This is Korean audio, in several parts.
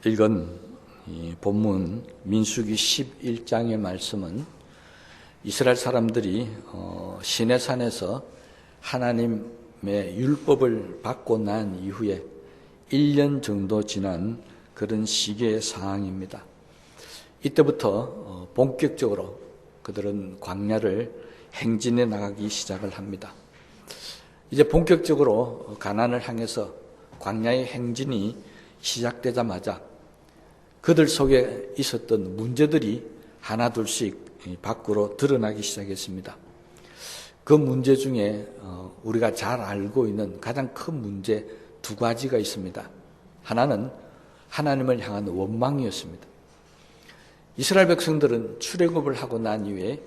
읽은 이 본문 민수기 11장의 말씀은 이스라엘 사람들이 시내산에서 하나님의 율법을 받고 난 이후에 1년 정도 지난 그런 시기의 상황입니다. 이때부터 본격적으로 그들은 광야를 행진해 나가기 시작을 합니다. 이제 본격적으로 가나안을 향해서 광야의 행진이 시작되자마자 그들 속에 있었던 문제들이 하나둘씩 밖으로 드러나기 시작했습니다. 그 문제 중에 우리가 잘 알고 있는 가장 큰 문제 두 가지가 있습니다. 하나는 하나님을 향한 원망이었습니다. 이스라엘 백성들은 출애굽을 하고 난 이후에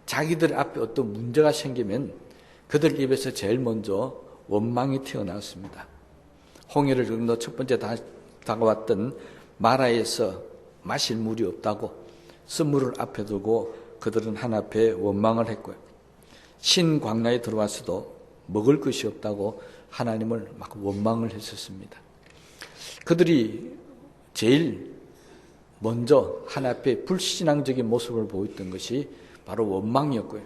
자기들 앞에 어떤 문제가 생기면 그들 입에서 제일 먼저 원망이 튀어나왔습니다. 홍해를 건너 첫 번째 다가왔던 마라에서 마실 물이 없다고 쓴물을 앞에 두고 그들은 하나님 앞에 원망을 했고요. 신광야에 들어와서도 먹을 것이 없다고 하나님을 막 원망을 했었습니다. 그들이 제일 먼저 하나님 앞에 불신앙적인 모습을 보였던 것이 바로 원망이었고요.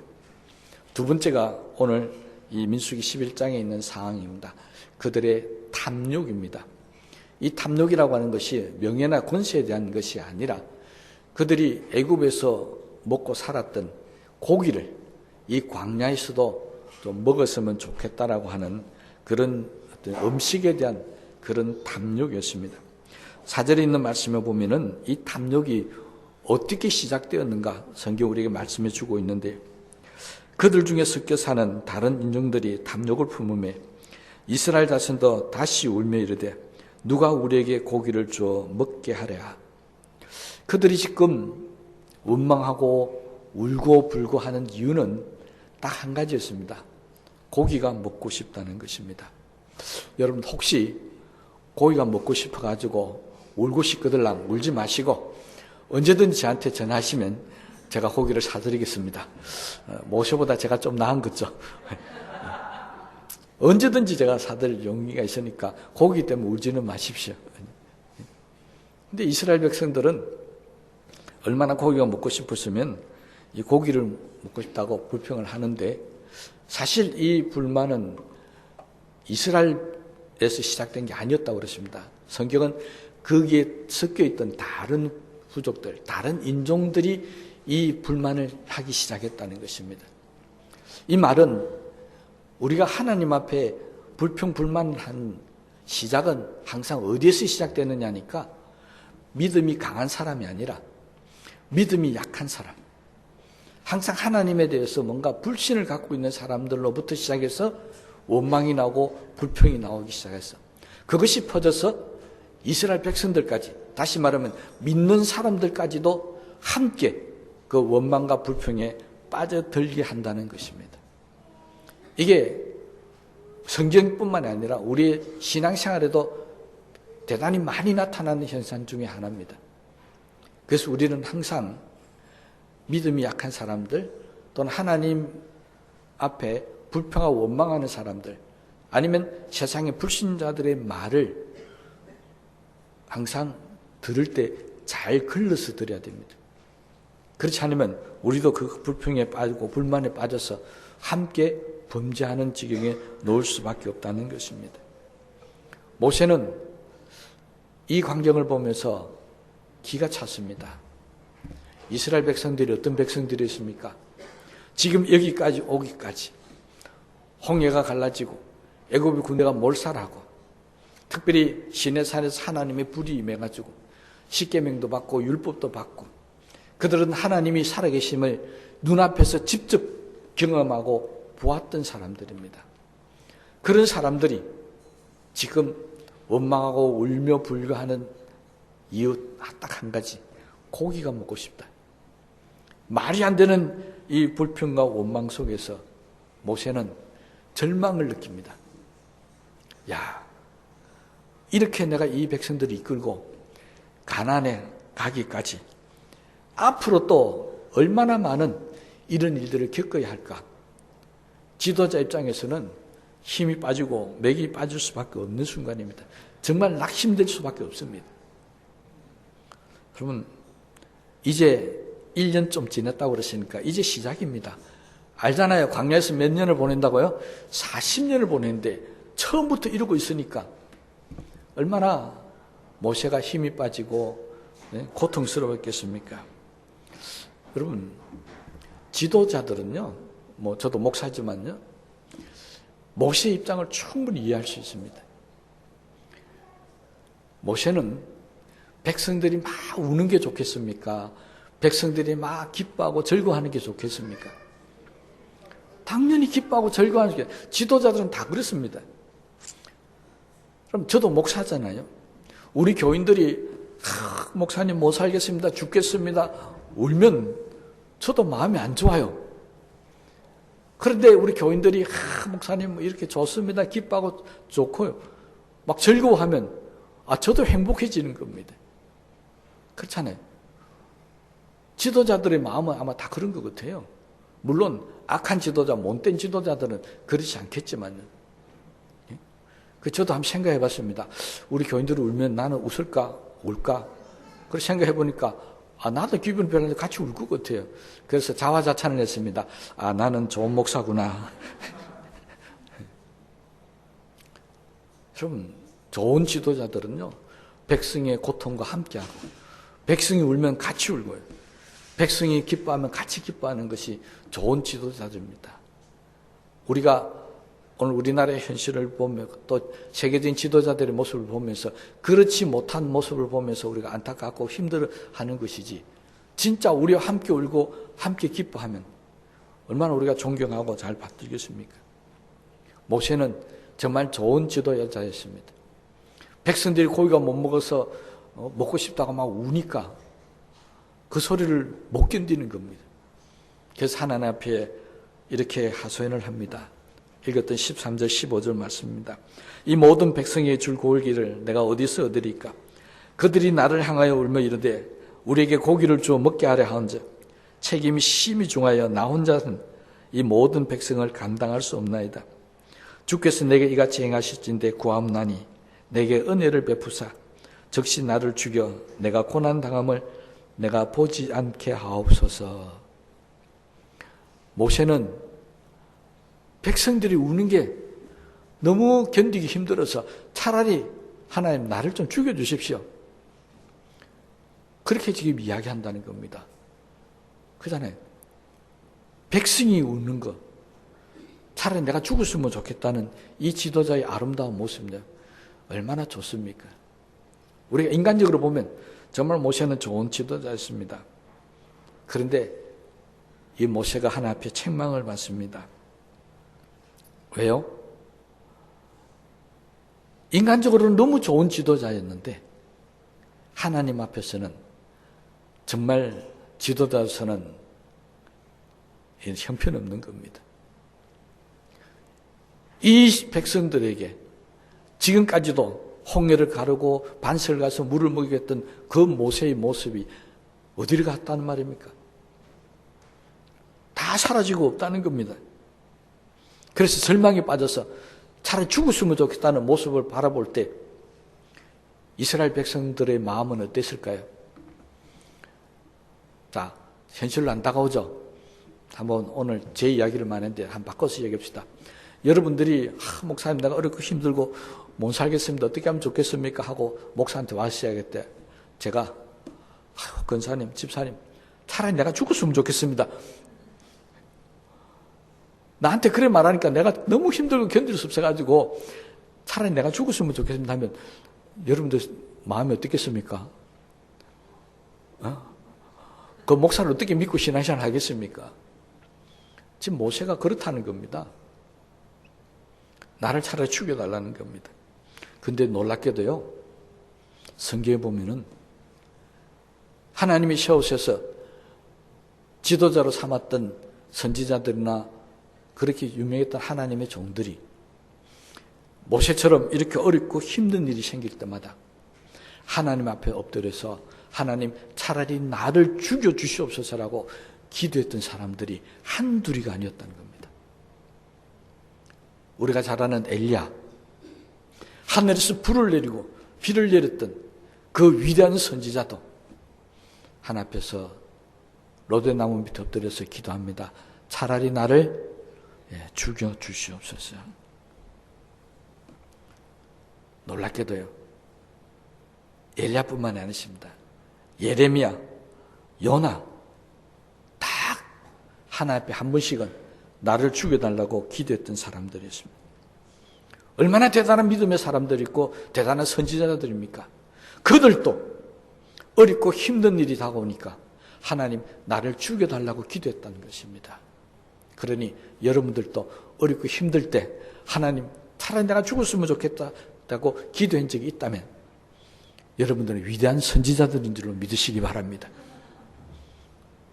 두 번째가 오늘 이 민수기 11장에 있는 상황입니다. 그들의 탐욕입니다. 이 탐욕이라고 하는 것이 명예나 권세에 대한 것이 아니라 그들이 애굽에서 먹고 살았던 고기를 이 광야에서도 좀 먹었으면 좋겠다라고 하는 그런 어떤 음식에 대한 그런 탐욕이었습니다. 4절에 있는 말씀에 보면은 이 탐욕이 어떻게 시작되었는가 성경 우리에게 말씀해 주고 있는데, 그들 중에 섞여 사는 다른 인종들이 탐욕을 품음에 이스라엘 자손도 다시 울며 이르되 누가 우리에게 고기를 주어 먹게 하랴. 그들이 지금 원망하고 울고 불고 하는 이유는 딱 한 가지였습니다. 고기가 먹고 싶다는 것입니다. 여러분 혹시 고기가 먹고 싶어가지고 울고 싶거들랑 울지 마시고 언제든지 저한테 전화하시면 제가 고기를 사드리겠습니다. 모셔보다 제가 좀 나은 거죠. 언제든지 제가 사드릴 용기가 있으니까 고기 때문에 울지는 마십시오. 근데 이스라엘 백성들은 얼마나 고기가 먹고 싶었으면 이 고기를 먹고 싶다고 불평을 하는데, 사실 이 불만은 이스라엘에서 시작된 게 아니었다고 그랬습니다. 성경은 거기에 섞여 있던 다른 부족들, 다른 인종들이 이 불만을 하기 시작했다는 것입니다. 이 말은 우리가 하나님 앞에 불평 불만을 한 시작은 항상 어디에서 시작되느냐니까 믿음이 강한 사람이 아니라 믿음이 약한 사람, 항상 하나님에 대해서 뭔가 불신을 갖고 있는 사람들로부터 시작해서 원망이 나오고 불평이 나오기 시작했어. 그것이 퍼져서 이스라엘 백성들까지, 다시 말하면 믿는 사람들까지도 함께 그 원망과 불평에 빠져들게 한다는 것입니다. 이게 성경뿐만 아니라 우리의 신앙생활에도 대단히 많이 나타나는 현상 중에 하나입니다. 그래서 우리는 항상 믿음이 약한 사람들, 또는 하나님 앞에 불평하고 원망하는 사람들, 아니면 세상의 불신자들의 말을 항상 들을 때 잘 걸러서 들어야 됩니다. 그렇지 않으면 우리도 그 불평에 빠지고 불만에 빠져서 함께 범죄하는 지경에 놓을 수밖에 없다는 것입니다. 모세는 이 광경을 보면서 기가 찼습니다. 이스라엘 백성들이 어떤 백성들이었습니까? 지금 여기까지 오기까지 홍해가 갈라지고 애굽의 군대가 몰살하고, 특별히 시내산에서 하나님의 불이 임해가지고 십계명도 받고 율법도 받고, 그들은 하나님이 살아계심을 눈앞에서 직접 경험하고 보았던 사람들입니다. 그런 사람들이 지금 원망하고 울며 불거하는 이유 딱 한 가지, 고기가 먹고 싶다. 말이 안 되는 이 불평과 원망 속에서 모세는 절망을 느낍니다. 야, 이렇게 내가 이 백성들을 이끌고 가나안에 가기까지 앞으로 또 얼마나 많은 이런 일들을 겪어야 할까? 지도자 입장에서는 힘이 빠지고 맥이 빠질 수밖에 없는 순간입니다. 정말 낙심될 수밖에 없습니다. 그러면 이제 1년 좀 지났다고 그러시니까 이제 시작입니다. 알잖아요. 광야에서 몇 년을 보낸다고요? 40년을 보냈는데 처음부터 이러고 있으니까 얼마나 모세가 힘이 빠지고 고통스러웠겠습니까? 여러분, 지도자들은요, 저도 목사지만요, 모세의 입장을 충분히 이해할 수 있습니다. 모세는 백성들이 막 우는 게 좋겠습니까? 백성들이 막 기뻐하고 즐거워하는 게 좋겠습니까? 당연히 기뻐하고 즐거워하는 게, 지도자들은 다 그렇습니다. 그럼 저도 목사잖아요. 우리 교인들이 목사님 못 살겠습니다, 죽겠습니다 울면 저도 마음이 안 좋아요. 그런데 우리 교인들이 목사님 이렇게 좋습니다, 기뻐하고 좋고요, 막 즐거워하면 저도 행복해지는 겁니다. 그렇잖아요. 지도자들의 마음은 아마 다 그런 것 같아요. 물론 악한 지도자, 못된 지도자들은 그렇지 않겠지만, 저도 한번 생각해 봤습니다. 우리 교인들이 울면 나는 웃을까 울까? 그렇게 생각해 보니까 나도 기분 별로인데 같이 울 것 같아요. 그래서 자화자찬을 했습니다. 나는 좋은 목사구나. 여러분, 좋은 지도자들은요, 백성의 고통과 함께하고, 백성이 울면 같이 울고요, 백성이 기뻐하면 같이 기뻐하는 것이 좋은 지도자들입니다. 우리가 오늘 우리나라의 현실을 보며 또 세계적인 지도자들의 모습을 보면서 그렇지 못한 모습을 보면서 우리가 안타깝고 힘들어하는 것이지, 진짜 우리와 함께 울고 함께 기뻐하면 얼마나 우리가 존경하고 잘 받들겠습니까? 모세는 정말 좋은 지도자였습니다. 백성들이 고기가 못 먹어서 먹고 싶다고 막 우니까 그 소리를 못 견디는 겁니다. 그래서 하나님 앞에 이렇게 하소연을 합니다. 읽었던 13절 15절 말씀입니다. 이 모든 백성에게 줄 고기를 내가 어디서 얻으리까? 그들이 나를 향하여 울며 이르되 우리에게 고기를 주어 먹게 하려 하온즉 책임이 심히 중하여 나 혼자는 이 모든 백성을 감당할 수 없나이다. 주께서 내게 이같이 행하실진대 구하옵나니 내게 은혜를 베푸사 즉시 나를 죽여 내가 고난당함을 내가 보지 않게 하옵소서. 모세는 백성들이 우는 게 너무 견디기 힘들어서 차라리 하나님 나를 좀 죽여주십시오, 그렇게 지금 이야기한다는 겁니다. 그잖아요. 백성이 우는 거, 차라리 내가 죽었으면 좋겠다는 이 지도자의 아름다운 모습은 얼마나 좋습니까? 우리가 인간적으로 보면 정말 모세는 좋은 지도자였습니다. 그런데 이 모세가 하나님 앞에 책망을 받습니다. 왜요? 인간적으로는 너무 좋은 지도자였는데 하나님 앞에서는 정말 지도자로서는 형편없는 겁니다. 이 백성들에게 지금까지도 홍해를 가르고 반석을 가서 물을 먹이겠던 그 모세의 모습이 어디를 갔다는 말입니까? 다 사라지고 없다는 겁니다. 그래서 절망에 빠져서 차라리 죽었으면 좋겠다는 모습을 바라볼 때 이스라엘 백성들의 마음은 어땠을까요? 자, 현실로 안 다가오죠? 한번 오늘 제 이야기를 많은데 한번 바꿔서 얘기합시다. 여러분들이 목사님 내가 어렵고 힘들고 못 살겠습니다, 어떻게 하면 좋겠습니까? 하고 목사한테 와서 이야기했대. 제가 권사님, 집사님, 차라리 내가 죽었으면 좋겠습니다. 나한테 그래 말하니까 내가 너무 힘들고 견딜 수 없어가지고 차라리 내가 죽었으면 좋겠습니다 하면 여러분들 마음이 어떻겠습니까? 그 목사를 어떻게 믿고 신앙생활 하겠습니까? 지금 모세가 그렇다는 겁니다. 나를 차라리 죽여달라는 겁니다. 근데 놀랍게도요, 성경에 보면은 하나님이 세우셔서 지도자로 삼았던 선지자들이나 그렇게 유명했던 하나님의 종들이 모세처럼 이렇게 어렵고 힘든 일이 생길 때마다 하나님 앞에 엎드려서 하나님 차라리 나를 죽여주시옵소서라고 기도했던 사람들이 한둘이가 아니었다는 겁니다. 우리가 잘 아는 엘리야, 하늘에서 불을 내리고 비를 내렸던 그 위대한 선지자도 하나님 앞에서 로대나무 밑에 엎드려서 기도합니다. 차라리 나를 죽여 주시옵소서. 놀랍게도요, 엘리야뿐만이 아니십니다. 예레미야, 요나 다 하나님 앞에 한 번씩은 나를 죽여달라고 기도했던 사람들이었습니다. 얼마나 대단한 믿음의 사람들이 있고 대단한 선지자들입니까? 그들도 어렵고 힘든 일이 다가오니까 하나님 나를 죽여달라고 기도했다는 것입니다. 그러니 여러분들도 어렵고 힘들 때 하나님 차라리 내가 죽었으면 좋겠다고 기도한 적이 있다면 여러분들은 위대한 선지자들인 줄로 믿으시기 바랍니다.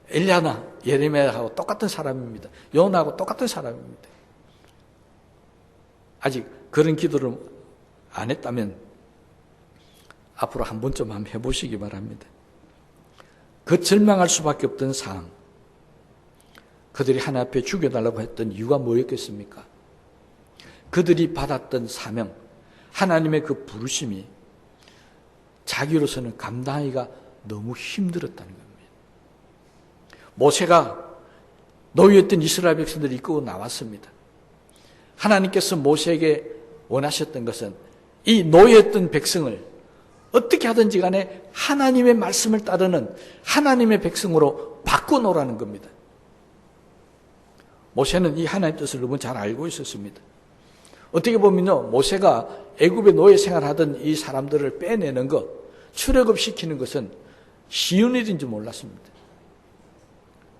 엘리야나 예레미야하고 똑같은 사람입니다. 요나하고 똑같은 사람입니다. 아직 그런 기도를 안 했다면 앞으로 한 번쯤 한번 해보시기 바랍니다. 그 절망할 수밖에 없던 상황, 그들이 하나님 앞에 죽여달라고 했던 이유가 뭐였겠습니까? 그들이 받았던 사명, 하나님의 그 부르심이 자기로서는 감당하기가 너무 힘들었다는 겁니다. 모세가 노예였던 이스라엘 백성들을 이끌고 나왔습니다. 하나님께서 모세에게 원하셨던 것은 이 노예였던 백성을 어떻게 하든지 간에 하나님의 말씀을 따르는 하나님의 백성으로 바꿔놓으라는 겁니다. 모세는 이 하나님의 뜻을 너무 잘 알고 있었습니다. 어떻게 보면요, 모세가 애굽의 노예 생활하던 이 사람들을 빼내는 것, 출애굽시키는 것은 쉬운 일인 줄 몰랐습니다.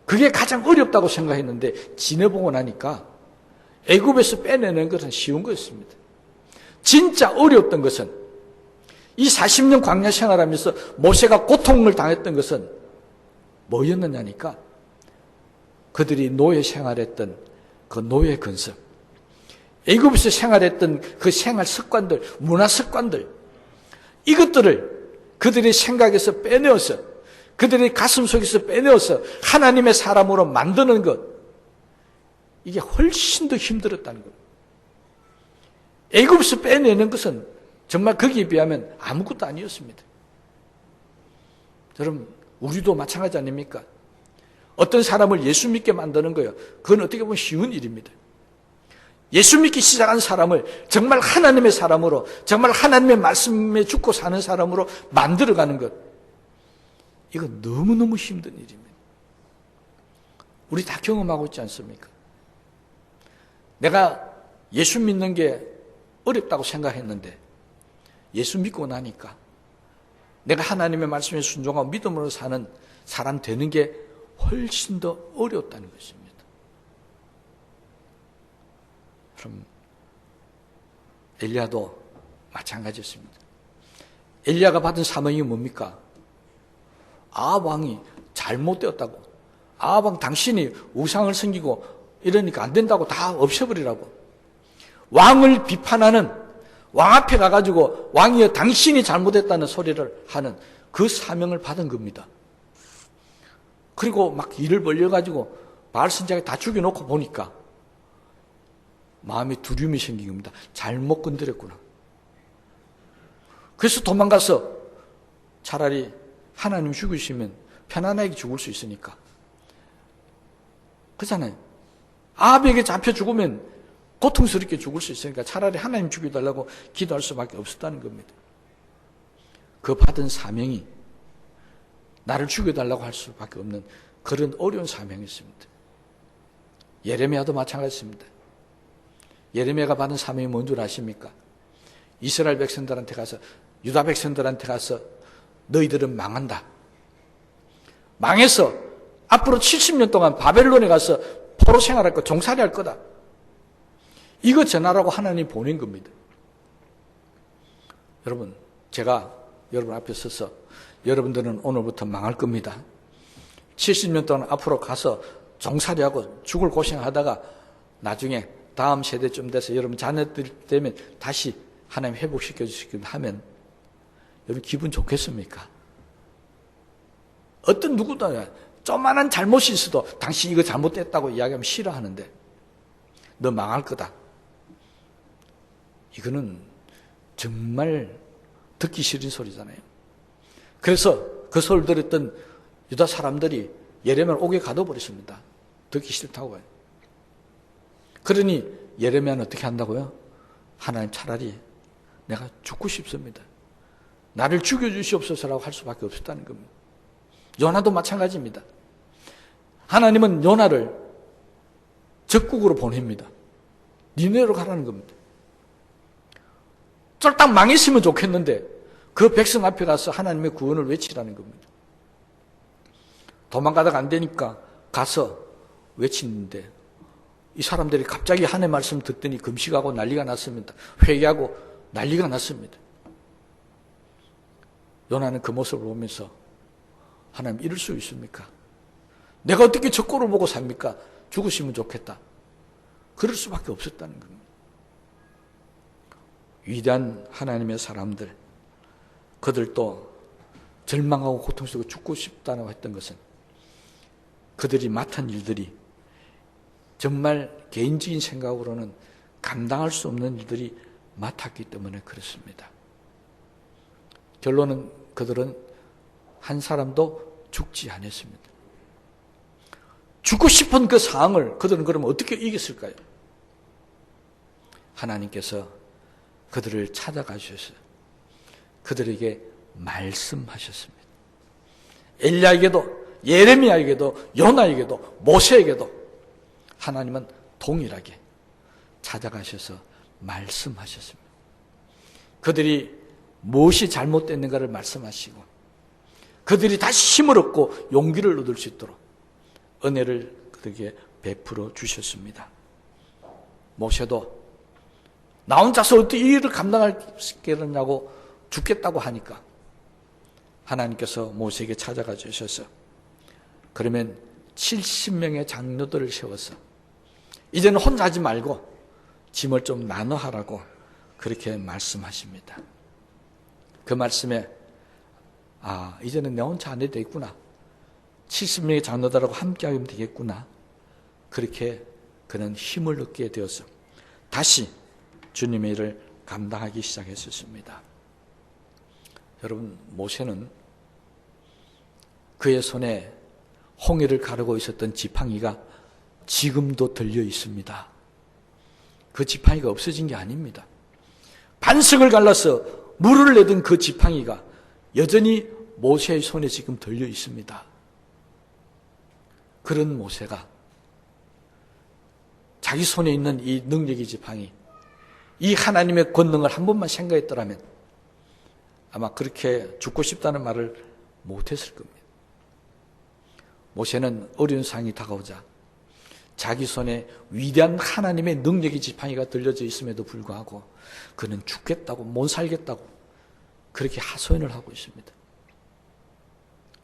그게 가장 어렵다고 생각했는데 지내보고 나니까 애굽에서 빼내는 것은 쉬운 거였습니다. 진짜 어려웠던 것은 이 40년 광야 생활하면서 모세가 고통을 당했던 것은 뭐였느냐니까 그들이 노예 생활했던 그 노예 근성, 애굽에서 생활했던 그 생활 습관들, 문화 습관들, 이것들을 그들의 생각에서 빼내어서 그들의 가슴 속에서 빼내어서 하나님의 사람으로 만드는 것, 이게 훨씬 더 힘들었다는 것. 애굽에서 빼내는 것은 정말 거기에 비하면 아무것도 아니었습니다. 여러분, 우리도 마찬가지 아닙니까? 어떤 사람을 예수 믿게 만드는 거예요. 그건 어떻게 보면 쉬운 일입니다. 예수 믿기 시작한 사람을 정말 하나님의 사람으로, 정말 하나님의 말씀에 죽고 사는 사람으로 만들어가는 것, 이건 너무너무 힘든 일입니다. 우리 다 경험하고 있지 않습니까? 내가 예수 믿는 게 어렵다고 생각했는데 예수 믿고 나니까 내가 하나님의 말씀에 순종하고 믿음으로 사는 사람 되는 게 훨씬 더 어려웠다는 것입니다. 그럼 엘리야도 마찬가지였습니다. 엘리야가 받은 사명이 뭡니까? 아합 왕이 잘못되었다고, 아합 왕 당신이 우상을 섬기고 이러니까 안 된다고 다 없애버리라고, 왕을 비판하는, 왕 앞에 가가지고 왕이여 당신이 잘못했다는 소리를 하는 그 사명을 받은 겁니다. 그리고 막 일을 벌려가지고 바알 선지자가 다 죽여놓고 보니까 마음에 두려움이 생긴 겁니다. 잘못 건드렸구나. 그래서 도망가서 차라리 하나님 죽으시면 편안하게 죽을 수 있으니까. 그렇잖아요. 아합에게 잡혀 죽으면 고통스럽게 죽을 수 있으니까 차라리 하나님 죽여달라고 기도할 수밖에 없었다는 겁니다. 그 받은 사명이 나를 죽여달라고 할 수밖에 없는 그런 어려운 사명이었습니다. 예레미야도 마찬가지입니다. 예레미야가 받은 사명이 뭔 줄 아십니까? 이스라엘 백성들한테 가서, 유다 백성들한테 가서 너희들은 망한다. 망해서 앞으로 70년 동안 바벨론에 가서 포로 생활할 거, 종살이 할 거다. 이거 전하라고 하나님이 보낸 겁니다. 여러분, 제가 여러분 앞에 서서 여러분들은 오늘부터 망할 겁니다. 70년 동안 앞으로 가서 종살이하고 죽을 고생하다가 나중에 다음 세대쯤 돼서 여러분 자녀들 되면 다시 하나님 회복시켜 주시긴 하면 여러분 기분 좋겠습니까? 어떤 누구도 조그만한 잘못이 있어도 당신 이거 잘못됐다고 이야기하면 싫어하는데 너 망할 거다. 이거는 정말 듣기 싫은 소리잖아요. 그래서 그 소리를 들었던 유다 사람들이 예레미야를 옥에 가둬버렸습니다. 듣기 싫다고요. 그러니 예레미야는 어떻게 한다고요? 하나님, 차라리 내가 죽고 싶습니다. 나를 죽여주시옵소서라고 할 수밖에 없었다는 겁니다. 요나도 마찬가지입니다. 하나님은 요나를 적국으로 보냅니다. 니네로 가라는 겁니다. 쫄딱 망했으면 좋겠는데 그 백성 앞에 가서 하나님의 구원을 외치라는 겁니다. 도망가다가 안 되니까 가서 외치는데 이 사람들이 갑자기 하나님의 말씀 듣더니 금식하고 난리가 났습니다. 회개하고 난리가 났습니다. 요나는 그 모습을 보면서 하나님, 이럴 수 있습니까? 내가 어떻게 저 꼴을 보고 삽니까? 죽으시면 좋겠다. 그럴 수밖에 없었다는 겁니다. 위대한 하나님의 사람들, 그들도 절망하고 고통 속에 죽고 싶다고 했던 것은 그들이 맡은 일들이 정말 개인적인 생각으로는 감당할 수 없는 일들이 맡았기 때문에 그렇습니다. 결론은 그들은 한 사람도 죽지 않았습니다. 죽고 싶은 그 상황을 그들은 그러면 어떻게 이겼을까요? 하나님께서 그들을 찾아가셔서 그들에게 말씀하셨습니다. 엘리야에게도, 예레미야에게도, 요나에게도, 모세에게도 하나님은 동일하게 찾아가셔서 말씀하셨습니다. 그들이 무엇이 잘못됐는가를 말씀하시고 그들이 다시 힘을 얻고 용기를 얻을 수 있도록 은혜를 그들에게 베풀어 주셨습니다. 모세도 나 혼자서 어떻게 이 일을 감당하겠느냐고 죽겠다고 하니까 하나님께서 모세에게 찾아가 주셔서 그러면 70명의 장로들을 세워서 이제는 혼자 하지 말고 짐을 좀 나눠 하라고 그렇게 말씀하십니다. 그 말씀에 이제는 내 혼자 안 해도 되겠구나. 70명의 장로들하고 함께 하면 되겠구나. 그렇게 그는 힘을 얻게 되어서 다시 주님의 일을 감당하기 시작했었습니다. 여러분, 모세는 그의 손에 홍해를 가르고 있었던 지팡이가 지금도 들려 있습니다. 그 지팡이가 없어진 게 아닙니다. 반석을 갈라서 물을 내던 그 지팡이가 여전히 모세의 손에 지금 들려 있습니다. 그런 모세가 자기 손에 있는 이 능력의 지팡이, 이 하나님의 권능을 한 번만 생각했더라면 아마 그렇게 죽고 싶다는 말을 못했을 겁니다. 모세는 어려운 상황이 다가오자 자기 손에 위대한 하나님의 능력의 지팡이가 들려져 있음에도 불구하고 그는 죽겠다고, 못 살겠다고 그렇게 하소연을 하고 있습니다.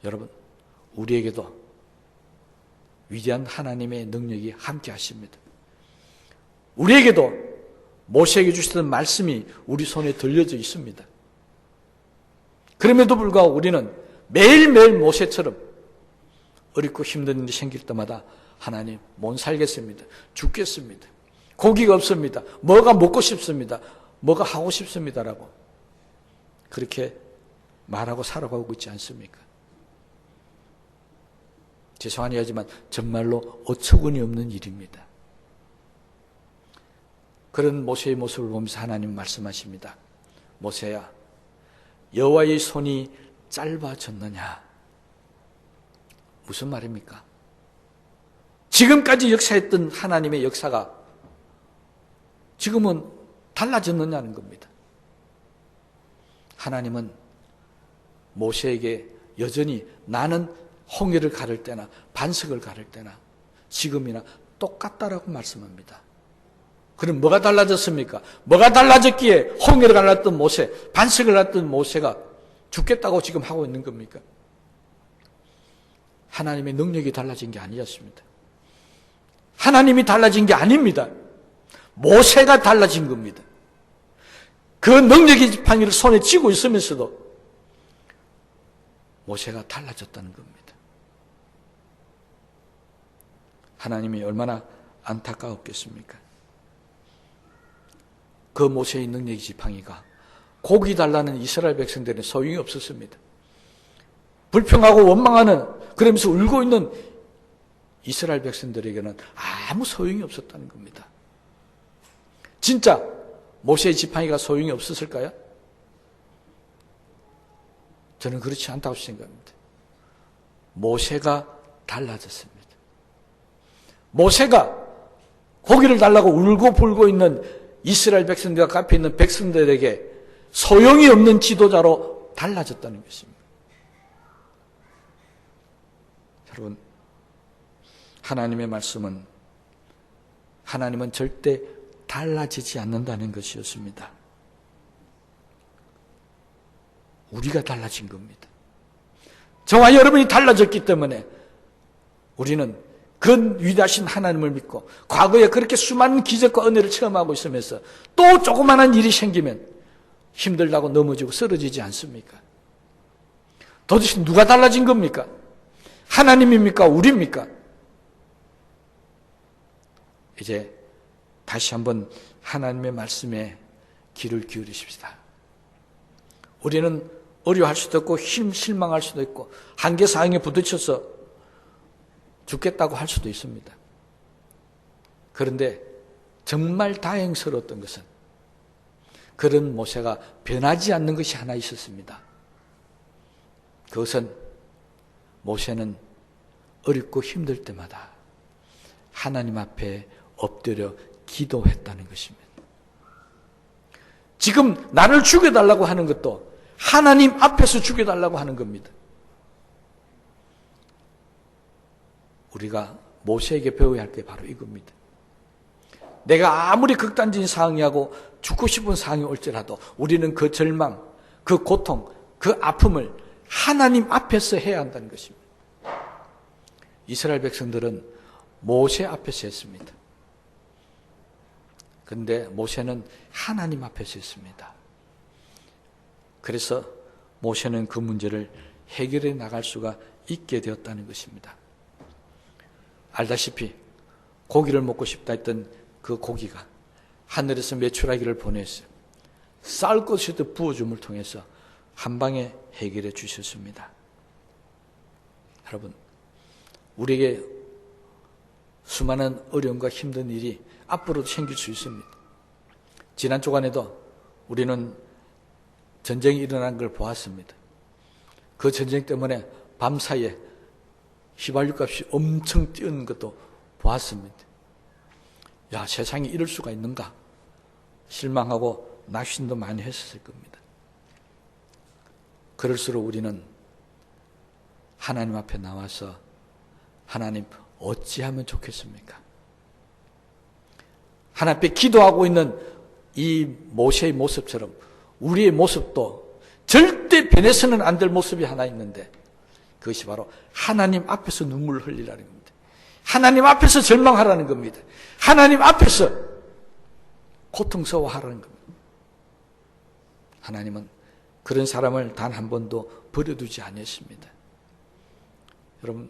여러분, 우리에게도 위대한 하나님의 능력이 함께 하십니다. 우리에게도 모세에게 주셨던 말씀이 우리 손에 들려져 있습니다. 그럼에도 불구하고 우리는 매일매일 모세처럼 어렵고 힘든 일이 생길 때마다 하나님, 못 살겠습니다. 죽겠습니다. 고기가 없습니다. 뭐가 먹고 싶습니다. 뭐가 하고 싶습니다라고 그렇게 말하고 살아가고 있지 않습니까? 죄송하니 하지만 정말로 어처구니 없는 일입니다. 그런 모세의 모습을 보면서 하나님 말씀하십니다. 모세야, 여호와의 손이 짧아졌느냐? 무슨 말입니까? 지금까지 역사했던 하나님의 역사가 지금은 달라졌느냐는 겁니다. 하나님은 모세에게 여전히 나는 홍해를 가를 때나 반석을 가를 때나 지금이나 똑같다라고 말씀합니다. 그럼 뭐가 달라졌습니까? 뭐가 달라졌기에 홍해를 갈랐던 모세, 반석을 갈랐던 모세가 죽겠다고 지금 하고 있는 겁니까? 하나님의 능력이 달라진 게 아니었습니다. 하나님이 달라진 게 아닙니다. 모세가 달라진 겁니다. 그 능력의 지팡이를 손에 쥐고 있으면서도 모세가 달라졌다는 겁니다. 하나님이 얼마나 안타까웠겠습니까? 그 모세의 능력의 지팡이가 고기 달라는 이스라엘 백성들의 소용이 없었습니다. 불평하고 원망하는 그러면서 울고 있는 이스라엘 백성들에게는 아무 소용이 없었다는 겁니다. 진짜 모세의 지팡이가 소용이 없었을까요? 저는 그렇지 않다고 생각합니다. 모세가 달라졌습니다. 모세가 고기를 달라고 울고 불고 있는 이스라엘 백성들과 앞에 있는 백성들에게 소용이 없는 지도자로 달라졌다는 것입니다. 여러분, 하나님의 말씀은 하나님은 절대 달라지지 않는다는 것이었습니다. 우리가 달라진 겁니다. 저와 여러분이 달라졌기 때문에 우리는 그 위대하신 하나님을 믿고 과거에 그렇게 수많은 기적과 은혜를 체험하고 있으면서 또 조그마한 일이 생기면 힘들다고 넘어지고 쓰러지지 않습니까? 도대체 누가 달라진 겁니까? 하나님입니까? 우리입니까? 이제 다시 한번 하나님의 말씀에 귀를 기울이십시다. 우리는 어려워할 수도 있고 실망할 수도 있고 한계사항에 부딪혀서 죽겠다고 할 수도 있습니다. 그런데 정말 다행스러웠던 것은 그런 모세가 변하지 않는 것이 하나 있었습니다. 그것은 모세는 어렵고 힘들 때마다 하나님 앞에 엎드려 기도했다는 것입니다. 지금 나를 죽여달라고 하는 것도 하나님 앞에서 죽여달라고 하는 겁니다. 우리가 모세에게 배워야 할 게 바로 이겁니다. 내가 아무리 극단적인 상황이하고 죽고 싶은 상황이 올지라도 우리는 그 절망, 그 고통, 그 아픔을 하나님 앞에서 해야 한다는 것입니다. 이스라엘 백성들은 모세 앞에서 했습니다. 그런데 모세는 하나님 앞에서 했습니다. 그래서 모세는 그 문제를 해결해 나갈 수가 있게 되었다는 것입니다. 알다시피 고기를 먹고 싶다 했던 그 고기가 하늘에서 메추라기를 보냈어요. 쌀 것이듯 부어줌을 통해서 한 방에 해결해 주셨습니다. 여러분, 우리에게 수많은 어려움과 힘든 일이 앞으로도 생길 수 있습니다. 지난 주간에도 우리는 전쟁이 일어난 걸 보았습니다. 그 전쟁 때문에 밤사이에 휘발유 값이 엄청 뛰는 것도 보았습니다. 야, 세상에 이럴 수가 있는가? 실망하고 낙심도 많이 했었을 겁니다. 그럴수록 우리는 하나님 앞에 나와서 하나님 어찌하면 좋겠습니까? 하나님 앞에 기도하고 있는 이 모세의 모습처럼 우리의 모습도 절대 변해서는 안 될 모습이 하나 있는데 그것이 바로 하나님 앞에서 눈물을 흘리라는 겁니다. 하나님 앞에서 절망하라는 겁니다. 하나님 앞에서 고통스러워하라는 겁니다. 하나님은 그런 사람을 단 한 번도 버려두지 않았습니다. 여러분,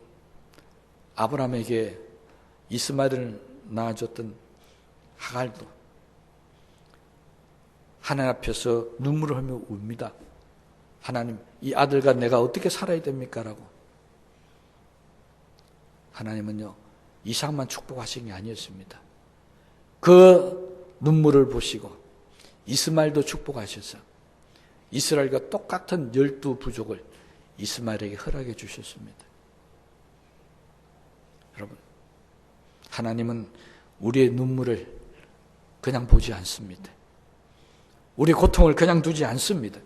아브라함에게 이스마엘을 낳아줬던 하갈도 하나님 앞에서 눈물을 흘며 웁니다. 하나님, 이 아들과 내가 어떻게 살아야 됩니까? 라고. 하나님은요, 이삭만 축복하신 게 아니었습니다. 그 눈물을 보시고 이스마엘도 축복하셔서 이스라엘과 똑같은 12부족을 이스마엘에게 허락해 주셨습니다. 여러분, 하나님은 우리의 눈물을 그냥 보지 않습니다. 우리의 고통을 그냥 두지 않습니다.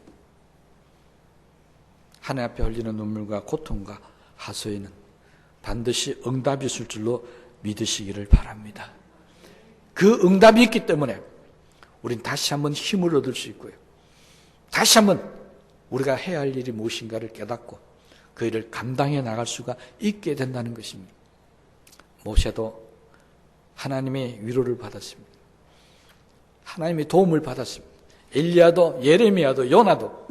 하나님 앞에 흘리는 눈물과 고통과 하소연은 반드시 응답이 있을 줄로 믿으시기를 바랍니다. 그 응답이 있기 때문에 우린 다시 한번 힘을 얻을 수 있고요. 다시 한번 우리가 해야 할 일이 무엇인가를 깨닫고 그 일을 감당해 나갈 수가 있게 된다는 것입니다. 모세도 하나님의 위로를 받았습니다. 하나님의 도움을 받았습니다. 엘리야도, 예레미야도, 요나도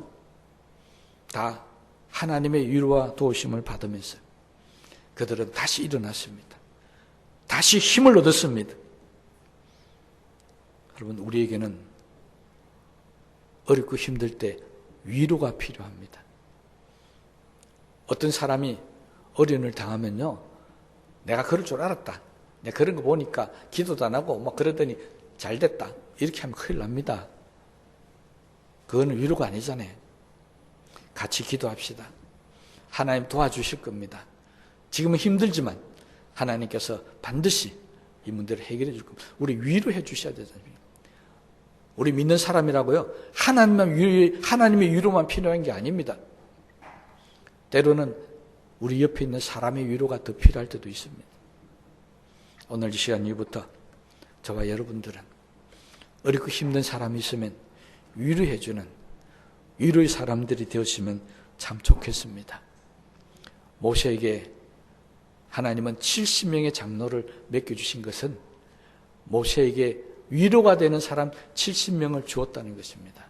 다 하나님의 위로와 도우심을 받으면서 그들은 다시 일어났습니다. 다시 힘을 얻었습니다. 여러분, 우리에게는 어렵고 힘들 때 위로가 필요합니다. 어떤 사람이 어려움을 당하면요, 내가 그럴 줄 알았다. 내가 그런 거 보니까 기도도 안 하고 막 그러더니 잘 됐다. 이렇게 하면 큰일 납니다. 그거는 위로가 아니잖아요. 같이 기도합시다. 하나님 도와주실 겁니다. 지금은 힘들지만 하나님께서 반드시 이 문제를 해결해 줄 겁니다. 우리 위로해 주셔야 되잖아요. 우리 믿는 사람이라고요, 하나님의 위로만 필요한 게 아닙니다. 때로는 우리 옆에 있는 사람의 위로가 더 필요할 때도 있습니다. 오늘 이 시간 이후부터 저와 여러분들은 어렵고 힘든 사람이 있으면 위로해주는 위로의 사람들이 되었으면 참 좋겠습니다. 모세에게 하나님은 70명의 장로를 맡겨주신 것은 모세에게 위로가 되는 사람 70명을 주었다는 것입니다.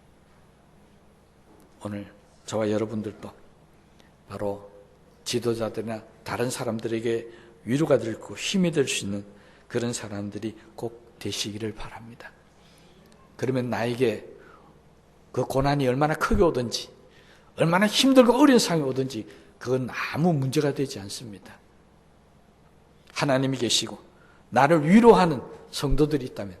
오늘 저와 여러분들도 바로 지도자들이나 다른 사람들에게 위로가 되고 힘이 될 수 있는 그런 사람들이 꼭 되시기를 바랍니다. 그러면 나에게 그 고난이 얼마나 크게 오든지, 얼마나 힘들고 어려운 상황이 오든지 그건 아무 문제가 되지 않습니다. 하나님이 계시고 나를 위로하는 성도들이 있다면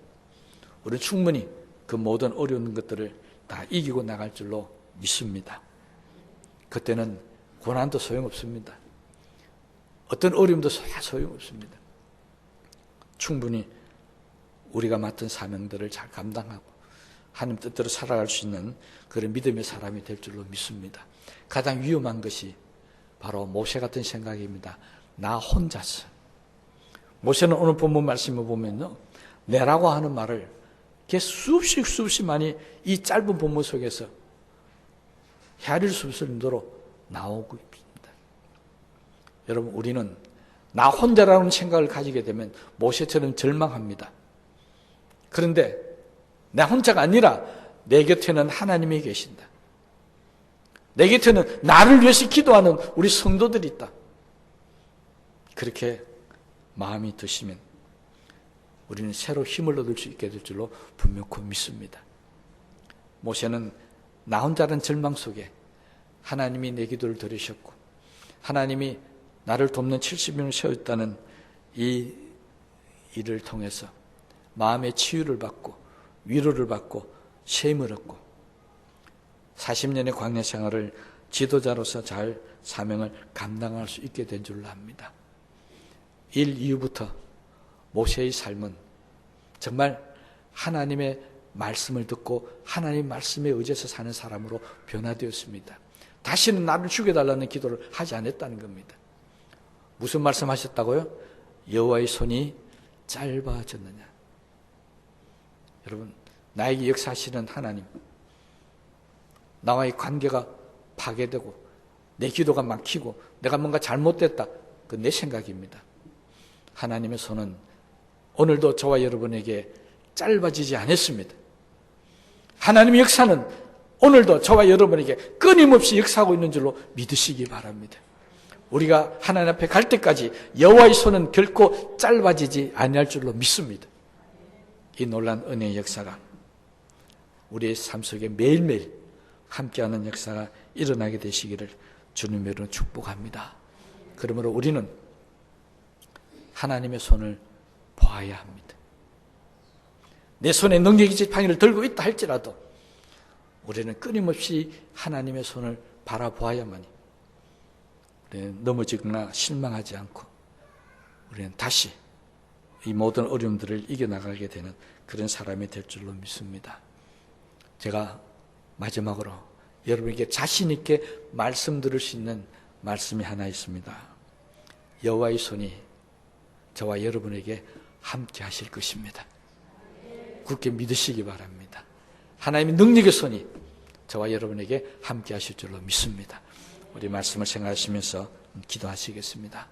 우리는 충분히 그 모든 어려운 것들을 다 이기고 나갈 줄로 믿습니다. 그때는 고난도 소용없습니다. 어떤 어려움도 소용없습니다. 충분히 우리가 맡은 사명들을 잘 감당하고 하나님 뜻대로 살아갈 수 있는 그런 믿음의 사람이 될 줄로 믿습니다. 가장 위험한 것이 바로 모세 같은 생각입니다. 나 혼자서. 모세는 오늘 본문 말씀을 보면요, 내라고 하는 말을 수없이 많이 이 짧은 본문 속에서 헤아릴 수 없을 정도로 나오고 있습니다. 여러분, 우리는 나 혼자라는 생각을 가지게 되면 모세처럼 절망합니다. 그런데 나 혼자가 아니라 내 곁에는 하나님이 계신다. 내 곁에는 나를 위해서 기도하는 우리 성도들이 있다. 그렇게 마음이 드시면 우리는 새로 힘을 얻을 수 있게 될 줄로 분명히 믿습니다. 모세는 나 혼자라는 절망 속에 하나님이 내 기도를 들으셨고 하나님이 나를 돕는 70명을 세웠다는 이 일을 통해서 마음의 치유를 받고 위로를 받고 쉼을 얻고 40년의 광야 생활을 지도자로서 잘 사명을 감당할 수 있게 된 줄로 압니다. 일 이후부터 모세의 삶은 정말 하나님의 말씀을 듣고 하나님의 말씀에 의지해서 사는 사람으로 변화되었습니다. 다시는 나를 죽여달라는 기도를 하지 않았다는 겁니다. 무슨 말씀하셨다고요? 여호와의 손이 짧아졌느냐. 여러분, 나에게 역사하시는 하나님, 나와의 관계가 파괴되고 내 기도가 막히고 내가 뭔가 잘못됐다, 그 내 생각입니다. 하나님의 손은 오늘도 저와 여러분에게 짧아지지 않았습니다. 하나님의 역사는 오늘도 저와 여러분에게 끊임없이 역사하고 있는 줄로 믿으시기 바랍니다. 우리가 하나님 앞에 갈 때까지 여호와의 손은 결코 짧아지지 아니할 줄로 믿습니다. 이 놀라운 은혜의 역사가 우리의 삶 속에 매일매일 함께하는 역사가 일어나게 되시기를 주님으로 축복합니다. 그러므로 우리는 하나님의 손을 보아야 합니다. 내 손에 능력이 지팡이를 들고 있다 할지라도 우리는 끊임없이 하나님의 손을 바라보아야만이 우리는 넘어지거나 실망하지 않고 우리는 다시 이 모든 어려움들을 이겨나가게 되는 그런 사람이 될 줄로 믿습니다. 제가 마지막으로 여러분에게 자신 있게 말씀 들을 수 있는 말씀이 하나 있습니다. 여호와의 손이 저와 여러분에게 함께 하실 것입니다. 굳게 믿으시기 바랍니다. 하나님의 능력의 손이 저와 여러분에게 함께 하실 줄로 믿습니다. 우리 말씀을 생각하시면서 기도하시겠습니다.